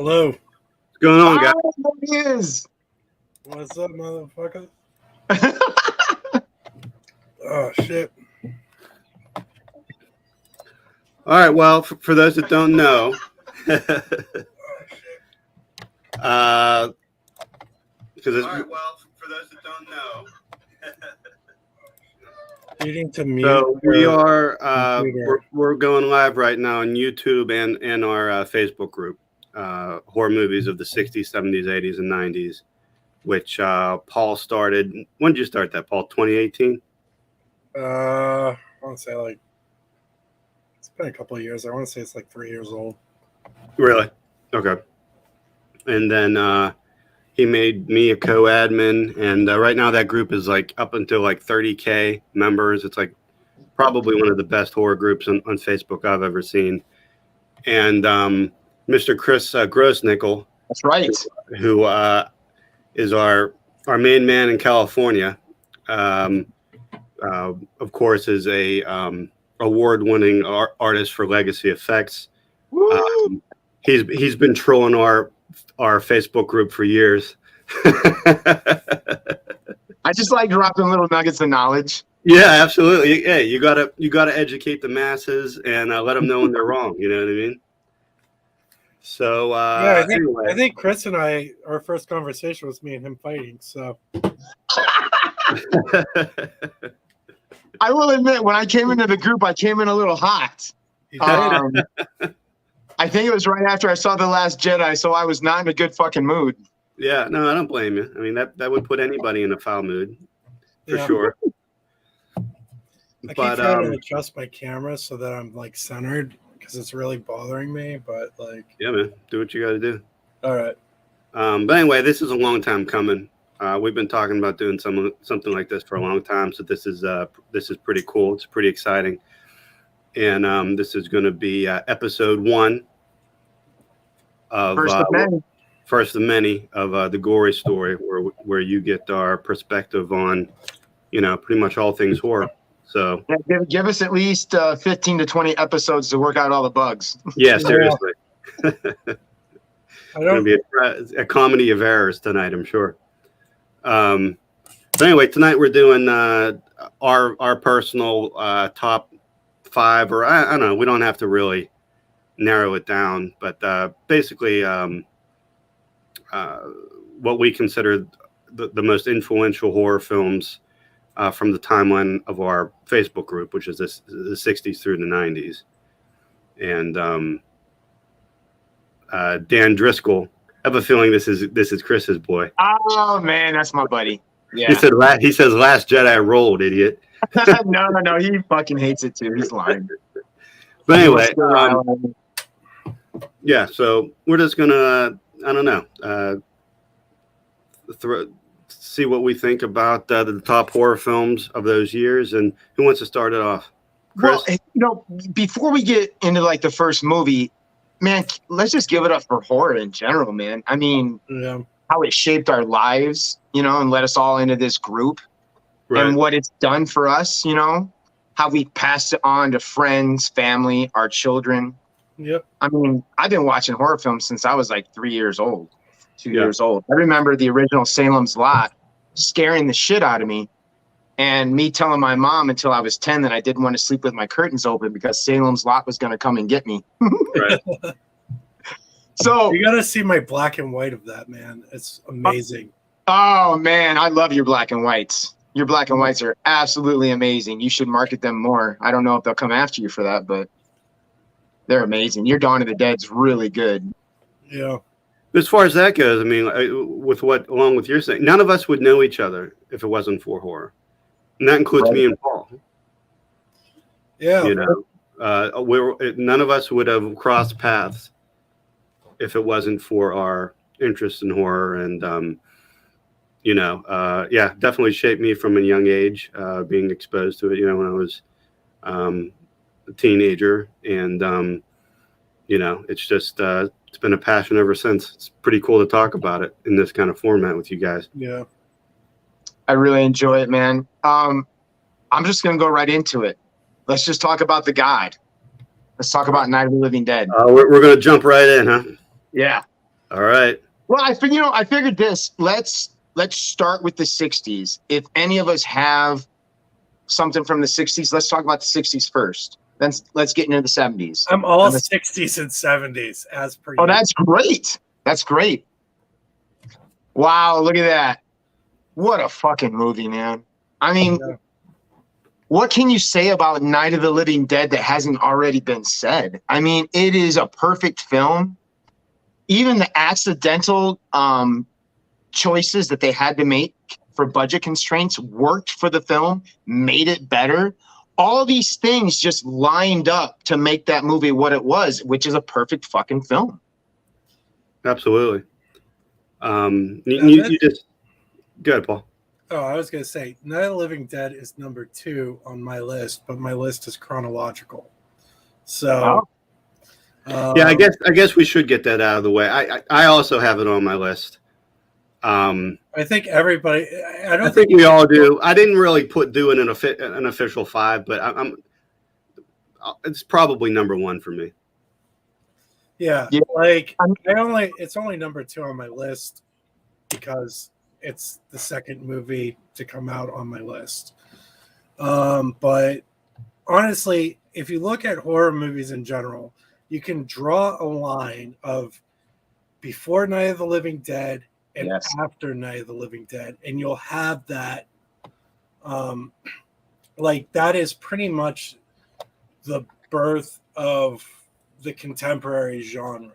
Hello. What's going on, guys? There he is. What's up, motherfucker? Oh, shit. All right. Well, for those that don't know, because for those that don't know, Needing to mute. so we are computer. we're going live right now on YouTube and our Facebook group, horror movies of the 60s, 70s, 80s, and 90s, which Paul started. When did you start that, Paul? 2018? I want to say it's been a couple of years. I want to say it's like 3 years old. Really? Okay. And then he made me a co-admin, and right now that group is like up until like 30K members. It's like probably one of the best horror groups on Facebook I've ever seen. And Mr. Chris Grossnickel, That's right. who is our main man in California, of course, is a award-winning artist for legacy effects. He's been trolling our Facebook group for years. I just like dropping little nuggets of knowledge. Yeah, absolutely. Yeah, you gotta educate the masses and let them know when they're wrong. You know what I mean? So I think, anyway. I think Chris and our first conversation was me and him fighting. So I will admit, when I came into the group, I came in a little hot. I think it was right after I saw The Last Jedi, so I was not in a good fucking mood. Yeah, no, I don't blame you. I mean, that would put anybody in a foul mood for sure. I keep trying to adjust my camera so that I'm like centered because it's really bothering me. But like, yeah, man, do what you got to do. All right. But anyway, this is a long time coming. We've been talking about doing something like this for a long time. So this is pretty cool. It's pretty exciting. And this is going to be episode 1 of first of many of the Gory story, where you get our perspective on, pretty much all things horror. So give us at least 15 to 20 episodes to work out all the bugs. Yeah, seriously. It's I going to be a comedy of errors tonight, I'm sure. But anyway, tonight we're doing our personal top 5, or I don't know. We don't have to really narrow it down, but basically what we consider the most influential horror films from the timeline of our Facebook group, which is the 60s through the 90s. And Dan Driscoll, I have a feeling this is Chris's boy. Oh man, that's my buddy. Yeah. He says Last Jedi rolled, idiot. No, he fucking hates it too. He's lying. But anyway, yeah. So we're just gonna, I don't know, see what we think about the top horror films of those years, and who wants to start it off? Chris? Well, before we get into like the first movie, man, let's just give it up for horror in general, man. I mean, how it shaped our lives, and let us all into this group, right. And what it's done for us, how we passed it on to friends, family, our children. Yep. I mean, I've been watching horror films since I was like 3 years old, 2 years old. I remember the original Salem's Lot scaring the shit out of me, and me telling my mom until I was 10 that I didn't want to sleep with my curtains open because Salem's Lot was going to come and get me. Right. So you got to see my black and white of that, man. It's amazing. Oh man, I love your black and whites. Your black and whites are absolutely amazing. You should market them more. I don't know if they'll come after you for that, but they're amazing. Your Dawn of the Dead's really good. Yeah. As far as that goes, I mean, along with your saying, none of us would know each other if it wasn't for horror, and that includes me and Paul. Yeah. None of us would have crossed paths if it wasn't for our interest in horror, and definitely shaped me from a young age, being exposed to it. When I was a teenager, and it's just it's been a passion ever since. It's pretty cool to talk about it in this kind of format with you guys. Yeah, I really enjoy it, man. I'm just gonna go right into it. Let's just talk about the guide. Let's talk about Night of the Living Dead. We're gonna jump right in, huh? Yeah. All right. Well, I figured this. Let's start with the 60s. If any of us have something from the 60s, let's talk about the 60s first. Then let's get into the 70s. I'm all 60s and 70s as per you. Oh, that's great. That's great. Wow, look at that. What a fucking movie, man. I mean, what can you say about Night of the Living Dead that hasn't already been said? I mean, it is a perfect film. Even the accidental choices that they had to make for budget constraints worked for the film, made it better. All these things just lined up to make that movie what it was, which is a perfect fucking film. Absolutely. You just go ahead, Paul. Oh, I was going to say, Night of the Living Dead is number 2 on my list, but my list is chronological. So, yeah, I guess we should get that out of the way. I also have it on my list. I think everybody. I think we all do. I didn't really do an official 5, but it's probably number 1 for me. Yeah, like it's only number 2 on my list because it's the second movie to come out on my list. But honestly, if you look at horror movies in general, you can draw a line of before Night of the Living Dead and after Night of the Living Dead, and you'll have that. Like that is pretty much the birth of the contemporary genre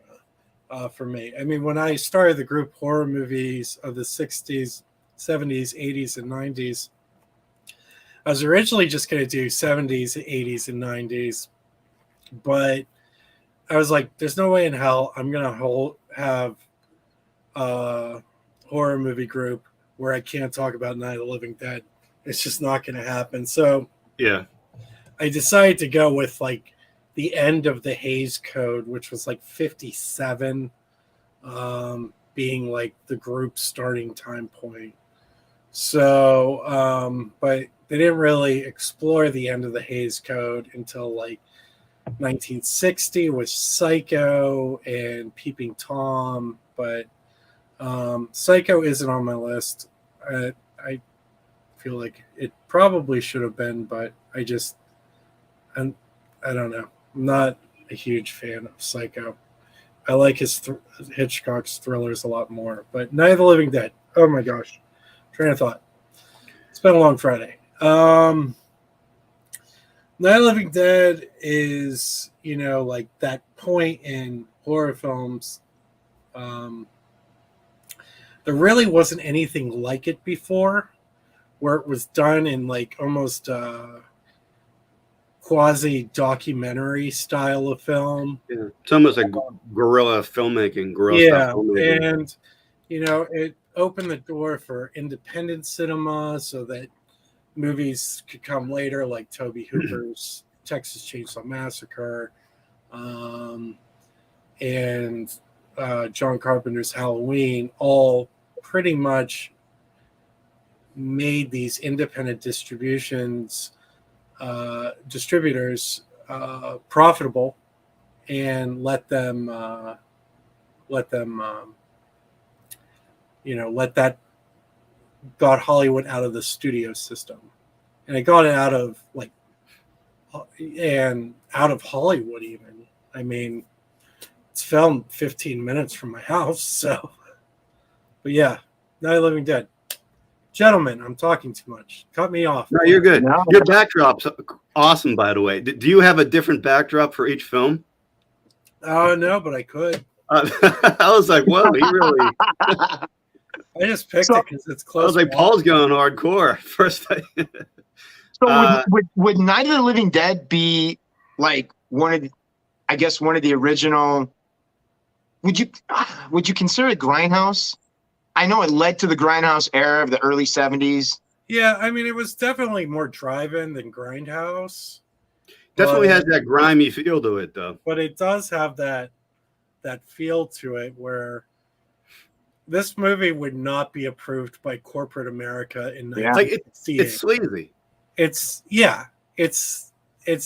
for me. I mean, when I started the group horror movies of the 60s, 70s, 80s, and 90s, I was originally just going to do 70s, 80s, and 90s, but I was like, there's no way in hell I'm going to have a horror movie group where I can't talk about Night of the Living Dead. It's just not going to happen. So yeah, I decided to go with like the end of the Hays Code, which was like 57, being like the group starting time point. So, but they didn't really explore the end of the Hays Code until like 1960 with Psycho and Peeping Tom. But Psycho isn't on my list. I feel like it probably should have been, but I don't know. I'm not a huge fan of Psycho. I like Hitchcock's thrillers a lot more. But Night of the Living Dead. Oh my gosh. Train of thought. It's been a long Friday. Night of the Living Dead is, like that point in horror films. There really wasn't anything like it before, where it was done in like almost quasi documentary style of film. Yeah. It's almost like guerrilla filmmaking. And it opened the door for independent cinema so that movies could come later, like Tobe Hooper's Texas Chainsaw Massacre, and John Carpenter's Halloween, all pretty much made these independent distributors profitable and let that got Hollywood out of the studio system, and it got it out of Hollywood even. I mean, it's filmed 15 minutes from my house, so. But yeah, Night of the Living Dead. Gentlemen, I'm talking too much. Cut me off. No, you're good. No. Your backdrop's awesome, by the way. Do you have a different backdrop for each film? No, but I could. I was like, whoa, he really. I just picked it because it's close. I was like, Paul's going hardcore first. So would Night of the Living Dead be like one of the original? Would you consider it Grindhouse? I know it led to the Grindhouse era of the early 70s. Yeah, I mean, it was definitely more drive-in than Grindhouse. Definitely has that grimy feel to it, though. But it does have that feel to it where this movie would not be approved by corporate America in 1968. It's sleazy. It's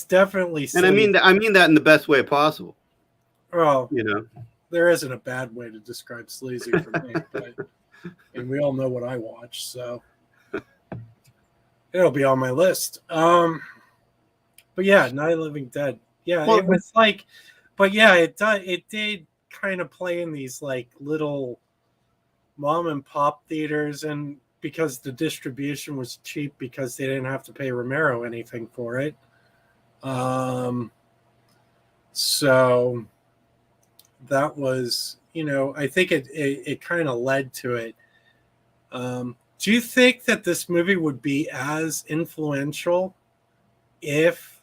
definitely sleazy. And I mean that in the best way possible. Well, there isn't a bad way to describe sleazy for me, but and we all know what I watch, so it'll be on my list. But yeah, Night of the Living Dead. Yeah, it was like, but yeah, it did kind of play in these like little mom and pop theaters, and because the distribution was cheap because they didn't have to pay Romero anything for it. So that was, I think it kind of led to it. Do you think that this movie would be as influential if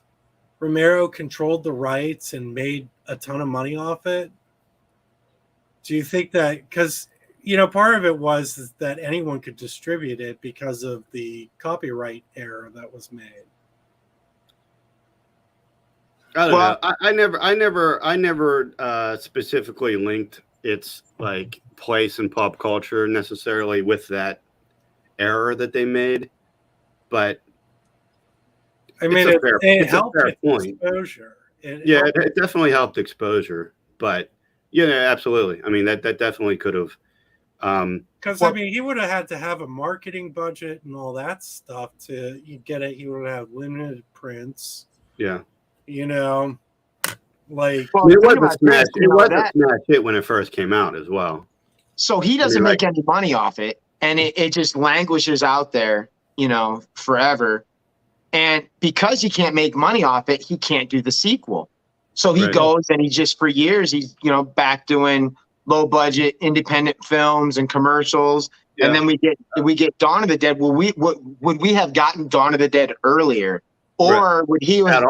Romero controlled the rights and made a ton of money off it? Do you think that, because, part of it was that anyone could distribute it because of the copyright error that was made? I don't know. I never specifically linked its like place in pop culture necessarily with that error that they made, but I mean, it helped exposure. It definitely helped exposure, but absolutely. I mean, that definitely could have. Because he would have had to have a marketing budget and all that stuff to get it. He would have limited prints. Yeah. Like, it was a smash hit when it first came out as well. So he doesn't make any money off it, and it just languishes out there, forever. And because he can't make money off it, he can't do the sequel. So he goes and he just, for years, he's, back doing low budget independent films and commercials. Yeah. And then we get Dawn of the Dead. Would we have gotten Dawn of the Dead earlier? Or would he have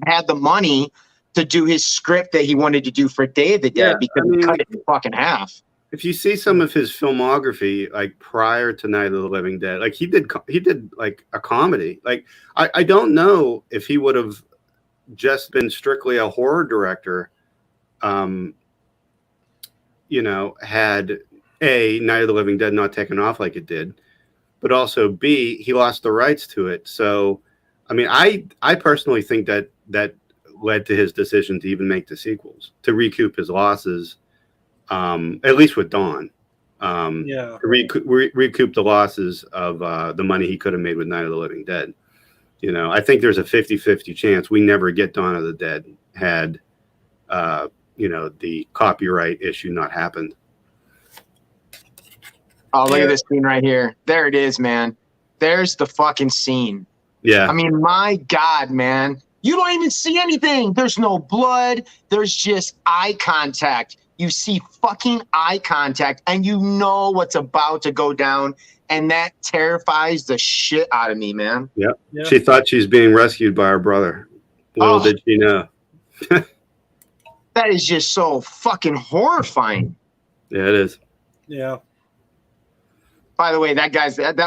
had the money to do his script that he wanted to do for Day of the Dead because he cut it in fucking half? If you see some of his filmography, like prior to Night of the Living Dead, like he did like a comedy. Like I don't know if he would have just been strictly a horror director, had A, Night of the Living Dead not taken off like it did, but also B, he lost the rights to it. So I mean, I personally think that led to his decision to even make the sequels, to recoup his losses, at least with Dawn. Recoup the losses of the money he could have made with Night of the Living Dead. I think there's a 50-50 chance we never get Dawn of the Dead had, the copyright issue not happened. Oh, look at this scene right here. There it is, man. There's the fucking scene. Yeah. I mean, my God, man. You don't even see anything. There's no blood. There's just eye contact. You see fucking eye contact, and you know what's about to go down, and that terrifies the shit out of me, man. Yep. Yeah. She thought she's being rescued by her brother. Little did she know. That is just so fucking horrifying. Yeah, it is. Yeah. By the way, that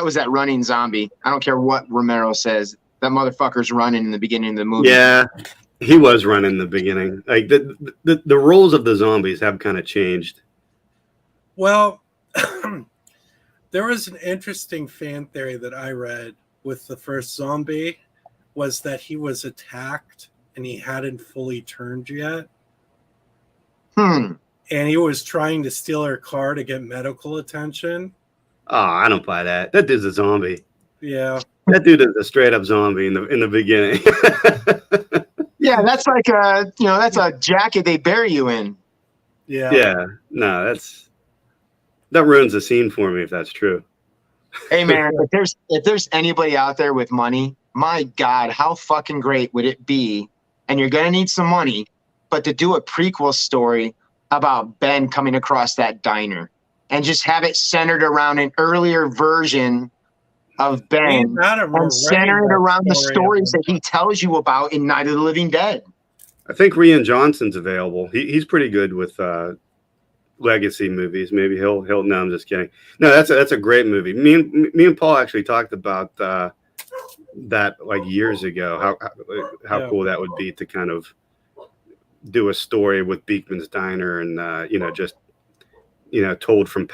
was that running zombie. I don't care what Romero says. That motherfucker's running in the beginning of the movie. Yeah, he was running in the beginning. Like the roles of the zombies have kind of changed. Well, there was an interesting fan theory that I read with the first zombie, was that he was attacked and he hadn't fully turned yet. And he was trying to steal her car to get medical attention. Oh, I don't buy that. That dude's a zombie. Yeah. That dude is a straight up zombie in the beginning. Yeah, that's like that's a jacket they bury you in. Yeah. Yeah. No, that ruins the scene for me if that's true. Hey man, if there's anybody out there with money, my God, how fucking great would it be? And you're gonna need some money, but to do a prequel story about Ben coming across that diner. And just have it centered around an earlier version of Ben and center it around the stories that he tells you about in Night of the Living Dead. I think Rian Johnson's available. He's pretty good with legacy movies. Maybe he'll. No, I'm just kidding. No, that's a great movie. Me and Paul actually talked about that like years ago. How cool that would be to kind of do a story with Beekman's Diner and told from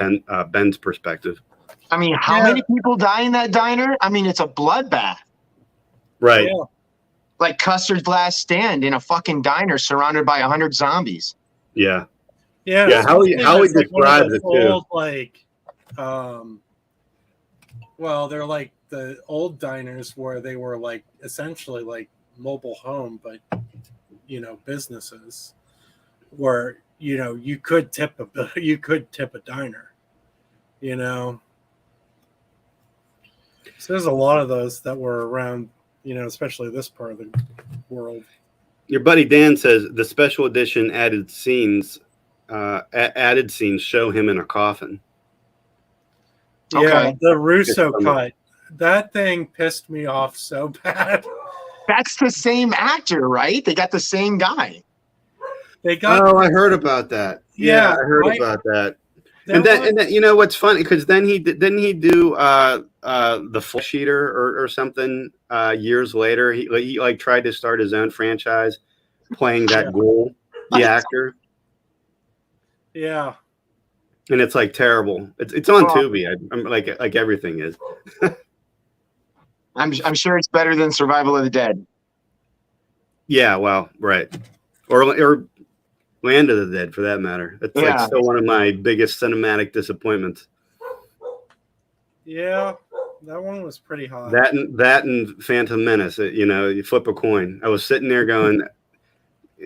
Ben's perspective. I mean, how many people die in that diner? I mean, it's a bloodbath. Right. Yeah. Like Custer's Last Stand in a fucking diner surrounded by 100 zombies. Yeah. Yeah, Yeah, how he that's like one of describes those it too. old well, they're like the old diners where they were like essentially like mobile home, but businesses where you could tip a diner, you know. So there's a lot of those that were around, especially this part of the world. Your buddy Dan says the special edition added scenes show him in a coffin. Yeah, Okay. the Russo cut. That thing pissed me off so bad. That's the same actor, right? They got the same guy. Oh, I heard about that. Yeah, I heard about that. And then you know what's funny, because then he didn't he do the Flesh Eater or something years later. He like tried to start his own franchise playing that ghoul, the actor. Yeah. And it's like terrible. It's on Tubi. I'm like everything is. I'm sure it's better than Survival of the Dead. Yeah, well, right. Or Land of the Dead, for that matter. It's like still one of my biggest cinematic disappointments. Yeah, that one was pretty hot. That and Phantom Menace. You flip a coin. I was sitting there going,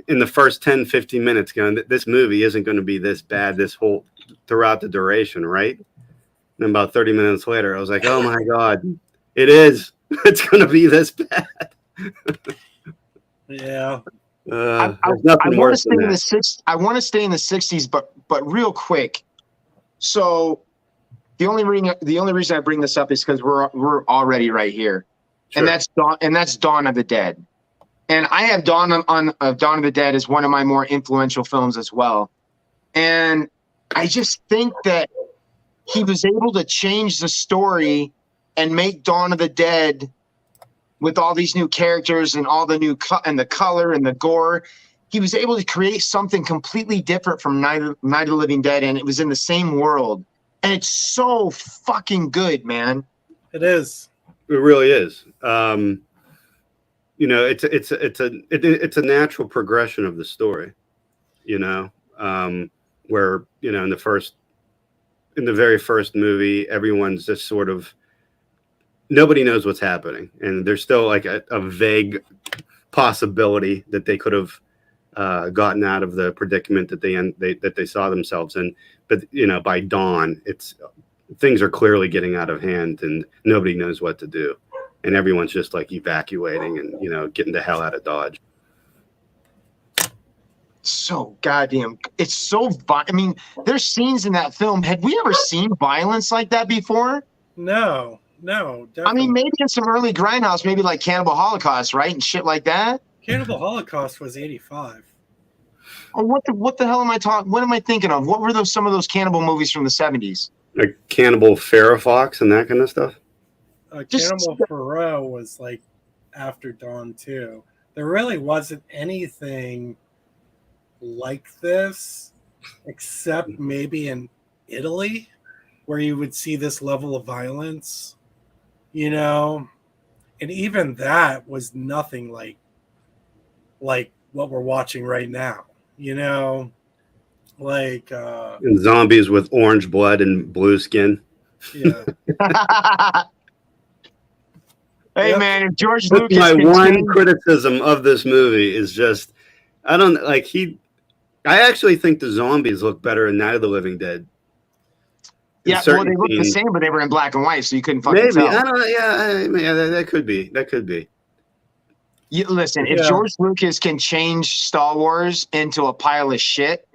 in the first 10, 15 minutes, going, this movie isn't going to be this bad throughout the duration, right? And about 30 minutes later, I was like, oh my God, it is. It's going to be this bad. Yeah. I want to stay in the 60s, but real quick. So the only reason I bring this up is because we're already right here, sure. and that's Dawn of the Dead, and I have Dawn of the Dead as one of my more influential films as well, and I just think that he was able to change the story and make Dawn of the Dead with all these new characters and all the new and the color and the gore. He was able to create something completely different from Night of the Living Dead, and it was in the same world. And it's so fucking good, man. It is. It really is. It's a natural progression of the story. Where in the very first movie, everyone's just sort of, nobody knows what's happening, and there's still like a vague possibility that they could have gotten out of the predicament that they saw themselves in. But by dawn, things are clearly getting out of hand, and nobody knows what to do, and everyone's just like evacuating and getting the hell out of Dodge. So goddamn, it's so. I mean, there's scenes in that film. Had we ever seen violence like that before? No, definitely. I mean, maybe in some early Grindhouse, maybe like Cannibal Holocaust, right, and shit like that. Cannibal Holocaust was 85. Oh, what the hell am I talking? What am I thinking of? What were some of those cannibal movies from the 70s? Like Cannibal Ferox and that kind of stuff. Cannibal Ferox was like after Dawn too. There really wasn't anything like this, except maybe in Italy, where you would see this level of violence, and even that was nothing like what we're watching right now, like and zombies with orange blood and blue skin. Yeah. Hey, yep. Man, if George Lucas, my one criticism of this movie is just, I actually think the zombies look better in Night of the Living Dead. Yeah, well, they look the same, but they were in black and white, so you couldn't fucking tell. I don't know. Yeah, that could be. Listen, if George Lucas can change Star Wars into a pile of shit,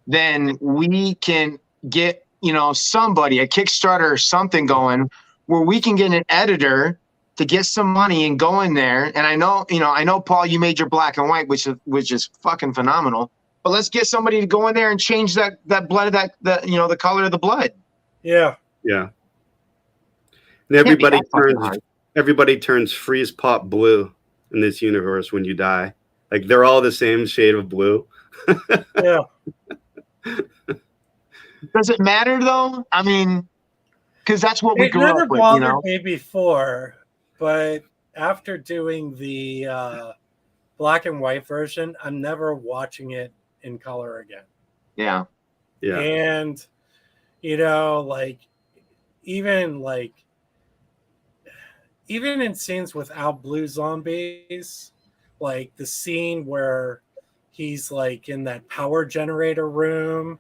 then we can get, somebody, a Kickstarter or something going where we can get an editor to get some money and go in there. And I know, Paul, you made your black and white, which is fucking phenomenal. But let's get somebody to go in there and change that blood, the color of the blood. Yeah. Yeah. And everybody turns freeze pop blue in this universe when you die. Like they're all the same shade of blue. Yeah. Does it matter though? I mean, because that's what we grew up with. It never bothered me before, but after doing the black and white version, I'm never watching it in color again. Yeah. Yeah. And you know, like even like even in scenes without blue zombies, like the scene where he's like in that power generator room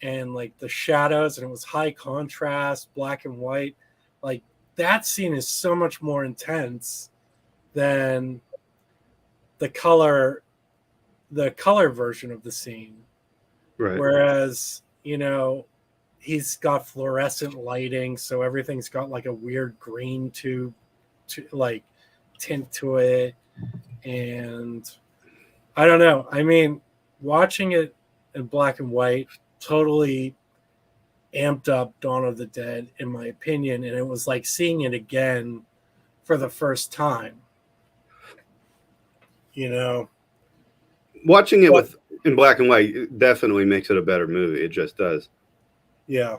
and like the shadows and it was high contrast, black and white, like that scene is so much more intense than the color version of the scene. Right. Whereas, you know, he's got fluorescent lighting, so everything's got like a weird green to like tint to it. And I don't know. I mean, watching it in black and white totally amped up Dawn of the Dead, in my opinion. And it was like seeing it again for the first time. You know, watching it in black and white definitely makes it a better movie. It just does. Yeah.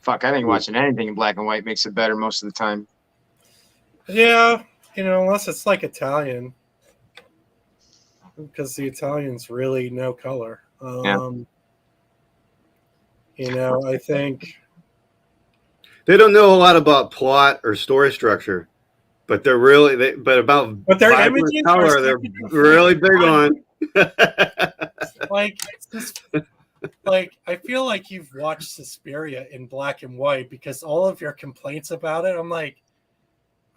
Fuck, I think watching anything in black and white makes it better most of the time. Yeah, you know, unless it's like Italian, because the Italians really no color. You know, I think they don't know a lot about plot or story structure, but they're really but their images color they're really big on. Like it's just like I feel like you've watched Suspiria in black and white because all of your complaints about it, I'm like,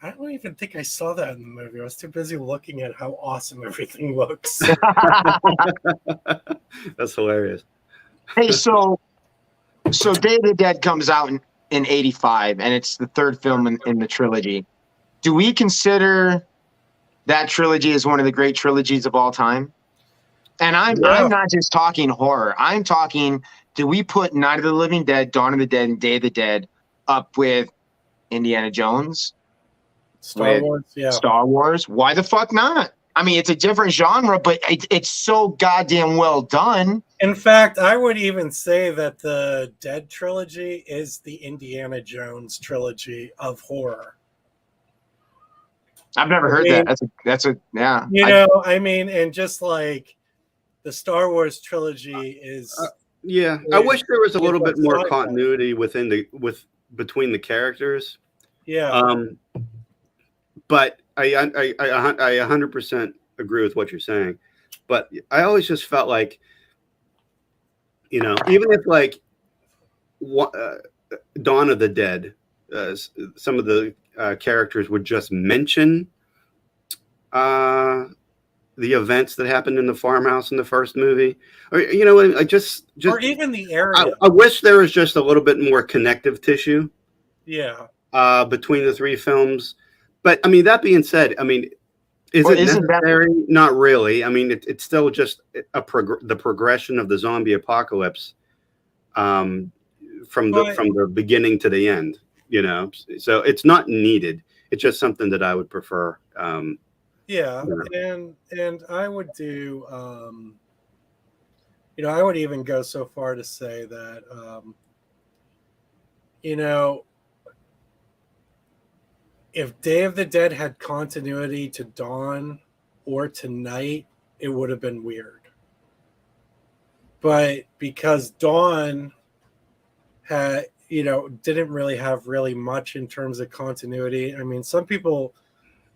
I don't even think I saw that in the movie. I was too busy looking at how awesome everything looks. That's hilarious. Hey, so Day of the Dead comes out in 85, and it's the third film in the trilogy. Do we consider that trilogy as one of the great trilogies of all time? And I'm not just talking horror. I'm talking, do we put Night of the Living Dead, Dawn of the Dead, and Day of the Dead up with Indiana Jones? Star Wars, yeah. Star Wars? Why the fuck not? I mean, it's a different genre, but it's so goddamn well done. In fact, I would even say that the Dead trilogy is the Indiana Jones trilogy of horror. I've never heard that. That's a yeah. You know, I mean, and just like the Star Wars trilogy is. Yeah, I wish there was a little bit more continuity between the characters. Yeah. But I 100% agree with what you're saying. But I always just felt like, you know, even if like Dawn of the Dead, some of the characters would just mention the events that happened in the farmhouse in the first movie, or you know, I just or even the area. I wish there was just a little bit more connective tissue. Yeah. Between the three films. But I mean, that being said, I mean, is it necessary? Not really. I mean, it's still just the progression of the zombie apocalypse from the beginning to the end. You know, so it's not needed. It's just something that I would prefer. Yeah, and I would do. You know, I would even go so far to say that, you know, if Day of the Dead had continuity to Dawn or to Night, it would have been weird. But because Dawn had, you know, didn't really have really much in terms of continuity. I mean, some people,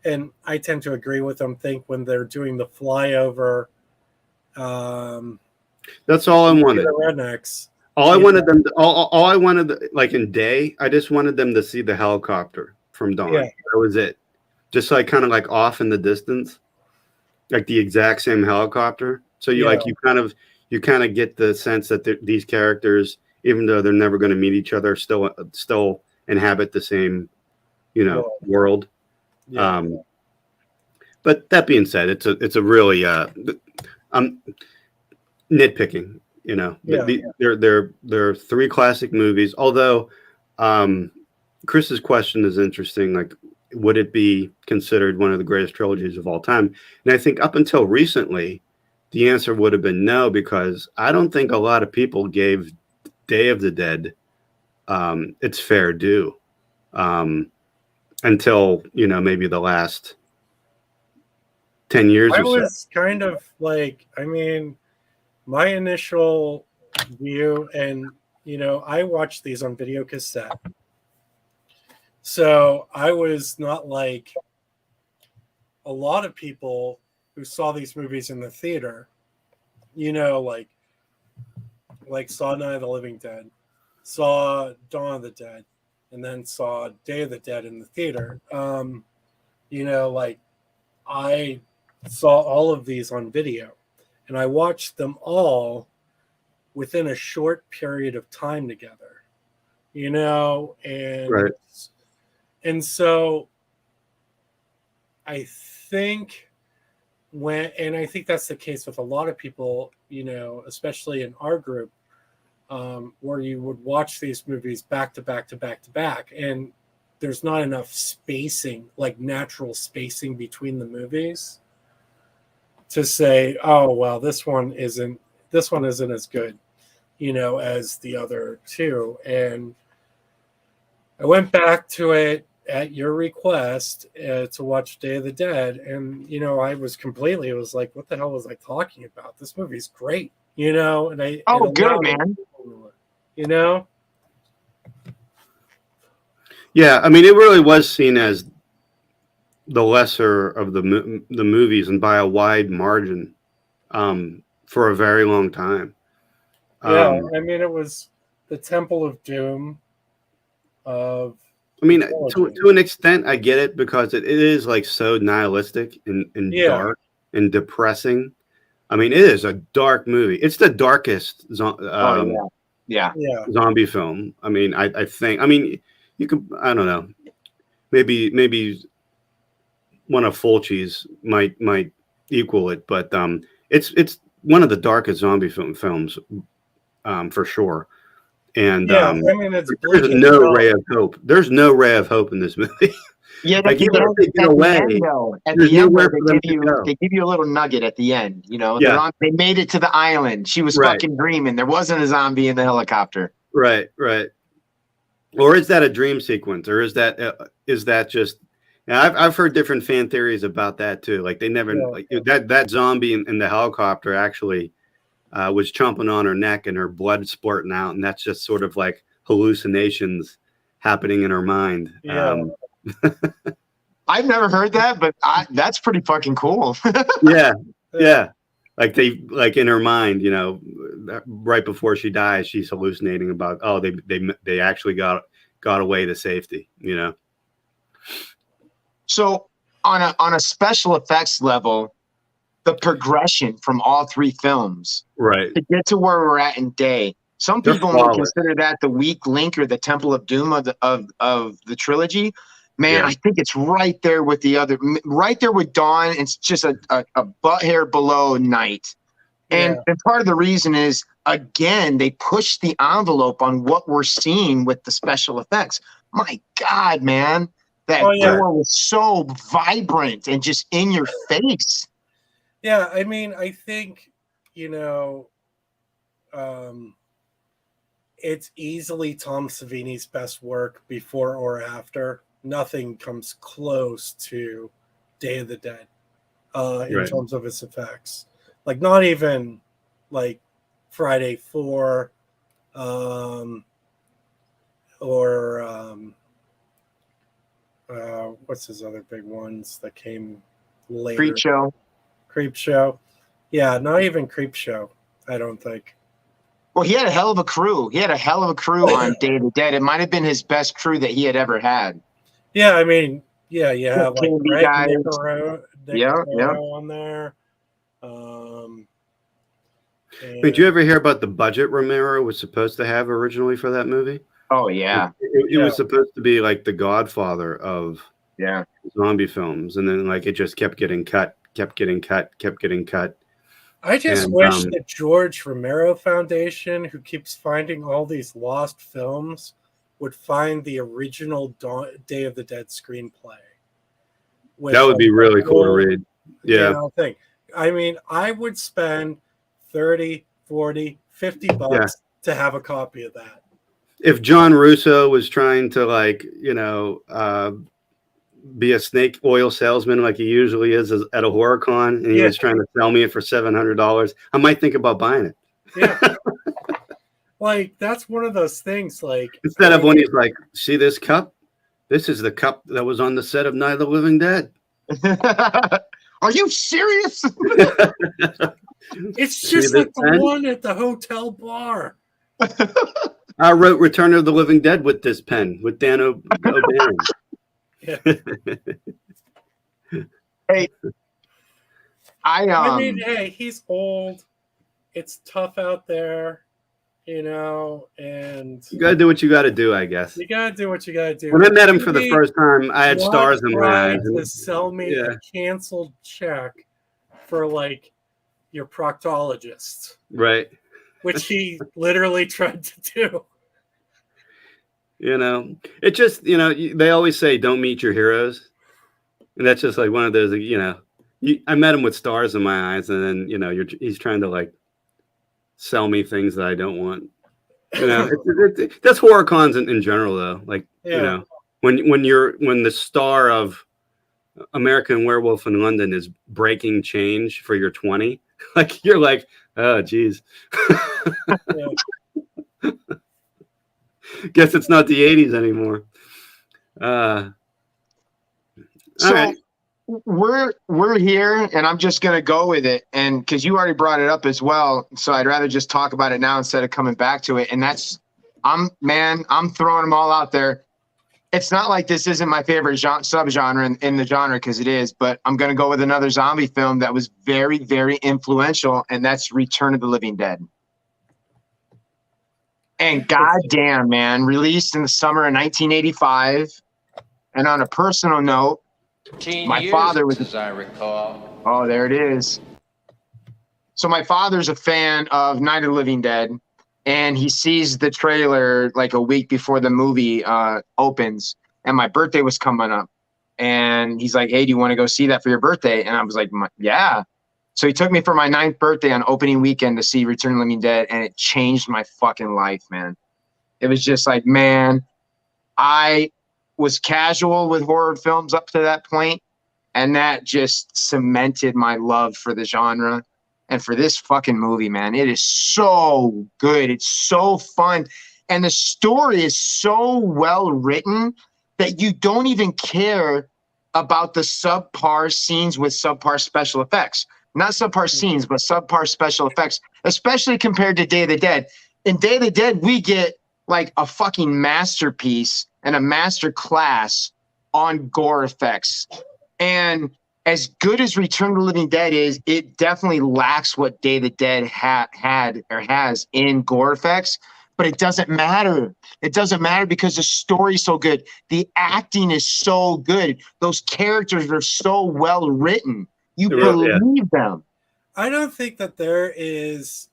and I tend to agree with them, think when they're doing the flyover. That's all I wanted. The rednecks. All I wanted them. All I wanted, like in Day, I just wanted them to see the helicopter from Dawn. Yeah. That was it. Just like kind of like off in the distance, like the exact same helicopter. So you you kind of get the sense that these characters, even though they're never going to meet each other, still inhabit the same, you know, world. Yeah. But that being said, it's a really nitpicking. You know, they're three classic movies. Although Chris's question is interesting. Like, would it be considered one of the greatest trilogies of all time? And I think up until recently, the answer would have been no, because I don't think a lot of people gave Day of the Dead its fair due until, you know, maybe the last 10 years or so. I was kind of like, I mean, my initial view, and I watched these on video cassette. So I was not like a lot of people who saw these movies in the theater, like saw Night of the Living Dead, saw Dawn of the Dead, and then saw Day of the Dead in the theater. Like I saw all of these on video, and I watched them all within a short period of time together, and Right. And so I think I think that's the case with a lot of people, especially in our group, where you would watch these movies back to back to back to back, and there's not enough spacing, like natural spacing between the movies, to say, oh well, this one isn't as good, as the other two. And I went back to it at your request to watch Day of the Dead, and I was like, what the hell was I talking about? This movie's great, and I good, man. Yeah, I mean, it really was seen as the lesser of the movies, and by a wide margin, for a very long time. Yeah, I mean, it was the Temple of Doom of. I mean, to an extent, I get it, because it is like so nihilistic and dark and depressing. I mean, it is a dark movie. It's the darkest zombie film. I mean, I think. I mean, you could. I don't know. Maybe one of Fulci's might equal it, but it's one of the darkest zombie films, for sure. And I mean, there's no ray of hope. There's no ray of hope in this movie. Yeah, like they give you a little nugget at the end. They made it to the island. She was fucking dreaming. There wasn't a zombie in the helicopter. Right. Or is that a dream sequence, or is that just? I've heard different fan theories about that too. Like they never that zombie in the helicopter actually was chomping on her neck and her blood splurting out, and that's just sort of like hallucinations happening in her mind. Yeah. I've never heard that, but that's pretty fucking cool. Yeah. Like in her mind, right before she dies, she's hallucinating about, they actually got away to safety, So on a special effects level, the progression from all three films, right, to get to where we're at in Day, some people would consider that the weak link or the Temple of Doom of the trilogy. Man, I think it's right there with the other, right there with Dawn. It's just a butt hair below Night. And part of the reason is, again, they push the envelope on what we're seeing with the special effects. My God, man, that door was so vibrant and just in your face. Yeah, I mean, I think, it's easily Tom Savini's best work before or after. Nothing comes close to Day of the Dead in terms of its effects. Like, not even like Friday 4 or what's his other big ones that came later? Creepshow. Yeah, not even Creepshow, I don't think. Well, he had a hell of a crew. On Day of the Dead. It might have been his best crew that he had ever had. Yeah, I mean, you have like Greg Nicotero on there. Did you ever hear about the budget Romero was supposed to have originally for that movie? Oh yeah, it was supposed to be like the Godfather of zombie films, and then like it just kept getting cut. I just wish the George Romero Foundation, who keeps finding all these lost films, would find the original Day of the Dead screenplay. That would be really cool to read. Yeah. Thing. I mean, I would spend $30, $40, $50 to have a copy of that. If John Russo was trying to be a snake oil salesman like he usually is at a horror con, and he was trying to sell me it for $700, I might think about buying it. Yeah. like that's one of those things. Like Instead of when he's like, "See this cup? This is the cup that was on the set of Night of the Living Dead." Are you serious? It's just like the one at the hotel bar. I wrote Return of the Living Dead with this pen with Dan O'Bannon. Yeah. Hey, I mean, hey, he's old. It's tough out there, you know, and you gotta do what you gotta do, I guess. You gotta do what you gotta do. When I met him for the first time, I had stars in my eyes. To sell me a canceled check for like your proctologist, right? Which he literally tried to do. You know, it just, you know, they always say don't meet your heroes, and that's just like one of those, you know. I met him with stars in my eyes, and then, you know, he's trying to like sell me things that I don't want. You know, that's horror cons in general, though. Like, you know, when the star of American Werewolf in London is breaking change for your 20, like you're like, oh, geez. Guess it's not the 80s anymore. So right. we're here, and I'm just gonna go with it, and because you already brought it up as well, so I'd rather just talk about it now instead of coming back to it. And that's, I'm throwing them all out there. It's not like this isn't my favorite subgenre in the genre, because it is, but I'm gonna go with another zombie film that was very, very influential, and that's Return of the Living Dead. And goddamn, man, released in the summer of 1985. And on a personal note, my father was, as I recall. Oh, there it is. So my father's a fan of Night of the Living Dead, and he sees the trailer like a week before the movie opens. And my birthday was coming up, and he's like, "Hey, do you want to go see that for your birthday?" And I was like, "Yeah." So he took me for my 9th birthday on opening weekend to see Return of the Living Dead, and it changed my fucking life, man. It was just like, man, I was casual with horror films up to that point, and that just cemented my love for the genre and for this fucking movie, man. It is so good. It's so fun. And the story is so well written that you don't even care about the subpar scenes with subpar special effects. Not subpar scenes, but subpar special effects, especially compared to Day of the Dead. In Day of the Dead, we get like a fucking masterpiece and a master class on gore effects. And as good as Return of the Living Dead is, it definitely lacks what Day of the Dead had or has in gore effects. But it doesn't matter. It doesn't matter because the story's so good. The acting is so good. Those characters are so well written. You believe them. I don't think that there is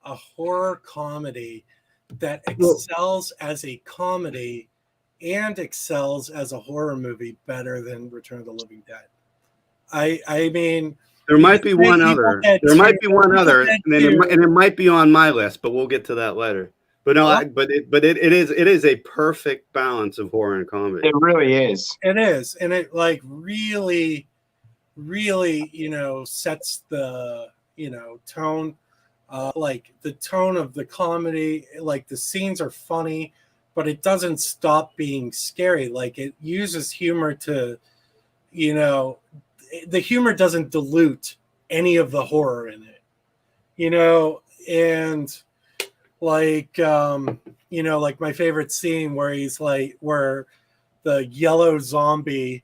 a horror comedy that excels as a comedy and excels as a horror movie better than Return of the Living Dead. I mean, there might be one other. There might be one other, and it might be on my list, but we'll get to that later. But no, but it is a perfect balance of horror and comedy. It really is. It is, and it like really, you know, sets the, you know, tone, like the tone of the comedy. Like the scenes are funny, but it doesn't stop being scary. Like it uses humor to, you know, the humor doesn't dilute any of the horror in it, you know. And like, you know, like my favorite scene where he's like, where the yellow zombie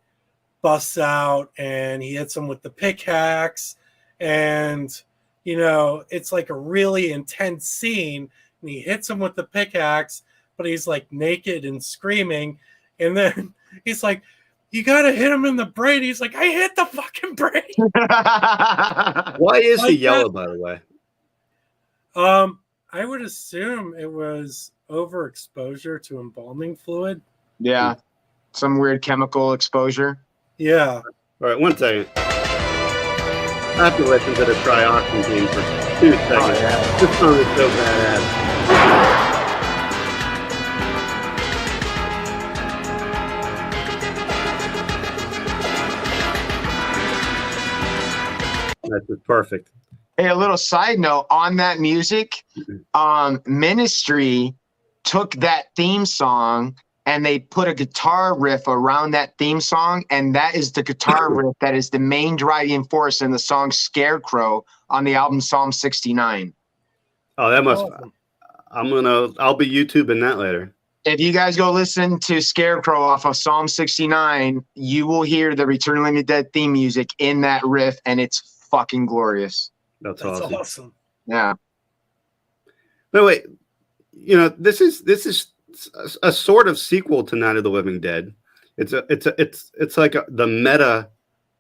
busts out and he hits him with the pickaxe, and you know, it's like a really intense scene, and he hits him with the pickaxe, but he's like naked and screaming, and then he's like, "You gotta hit him in the brain." He's like, "I hit the fucking brain." Why is he yellow, by the way? I would assume it was overexposure to embalming fluid. Yeah, some weird chemical exposure. Yeah. All right, 1 second. I have to listen to the trioxin theme for 2 seconds. Oh, yeah. This song is so badass. That's just perfect. Hey, a little side note on that music. Ministry took that theme song and they put a guitar riff around that theme song, and that is the guitar riff that is the main driving force in the song Scarecrow on the album Psalm 69. Oh, that must. Awesome. I'll be YouTubing that later. If you guys go listen to Scarecrow off of Psalm 69, you will hear the Return of the Living Dead theme music in that riff, and it's fucking glorious. That's awesome. awesome. Yeah. But wait, this is a sort of sequel to Night of the Living Dead. It's like the meta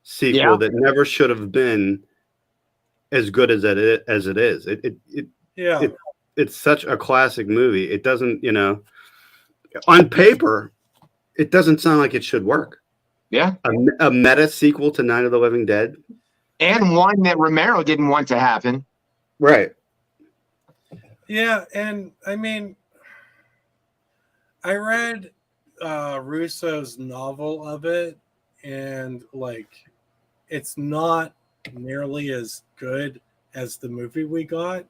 sequel that never should have been as good as it is. It's such a classic movie. It doesn't, on paper, it doesn't sound like it should work. Yeah. A meta sequel to Night of the Living Dead. And one that Romero didn't want to happen. Right. Yeah, and I mean, I read Russo's novel of it, and it's not nearly as good as the movie we got.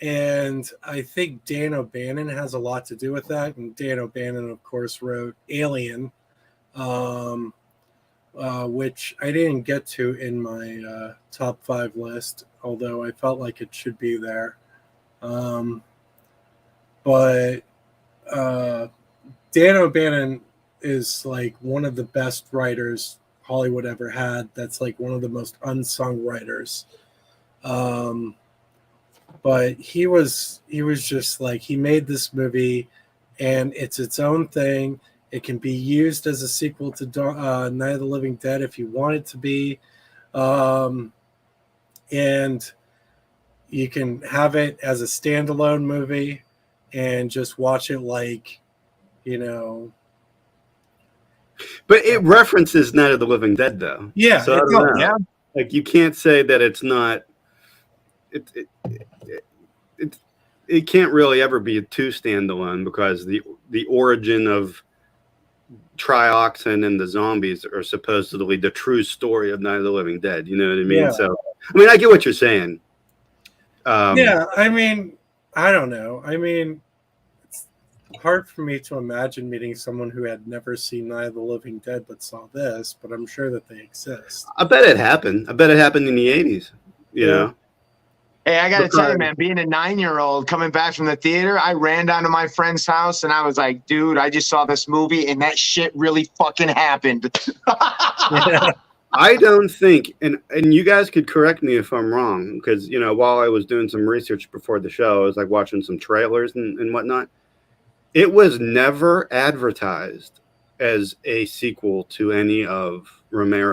And I think Dan O'Bannon has a lot to do with that. And Dan O'Bannon, of course, wrote Alien, which I didn't get to in my top 5 list, although I felt like it should be there. But Dan O'Bannon is one of the best writers Hollywood ever had. That's one of the most unsung writers. But he was just he made this movie, and it's its own thing. It can be used as a sequel to Night of the Living Dead if you want it to be. And you can have it as a standalone movie and just watch it But it references Night of the Living Dead, though. Yeah. So you can't say that it's not. It can't really ever be a 2 standalone, because the origin of trioxin and the zombies are supposedly the true story of Night of the Living Dead. You know what I mean? Yeah. So, I get what you're saying. Yeah, I mean, I don't know. I mean, it's hard for me to imagine meeting someone who had never seen Night of the Living Dead but saw this, but I'm sure that they exist. I bet it happened. I bet it happened in the 80s, you know? Hey, I got to tell you, man, being a 9-year-old coming back from the theater, I ran down to my friend's house and I was like, dude, I just saw this movie and that shit really fucking happened. I don't think, and you guys could correct me if I'm wrong, because, while I was doing some research before the show, I was watching some trailers and whatnot. It was never advertised as a sequel to any of Romero's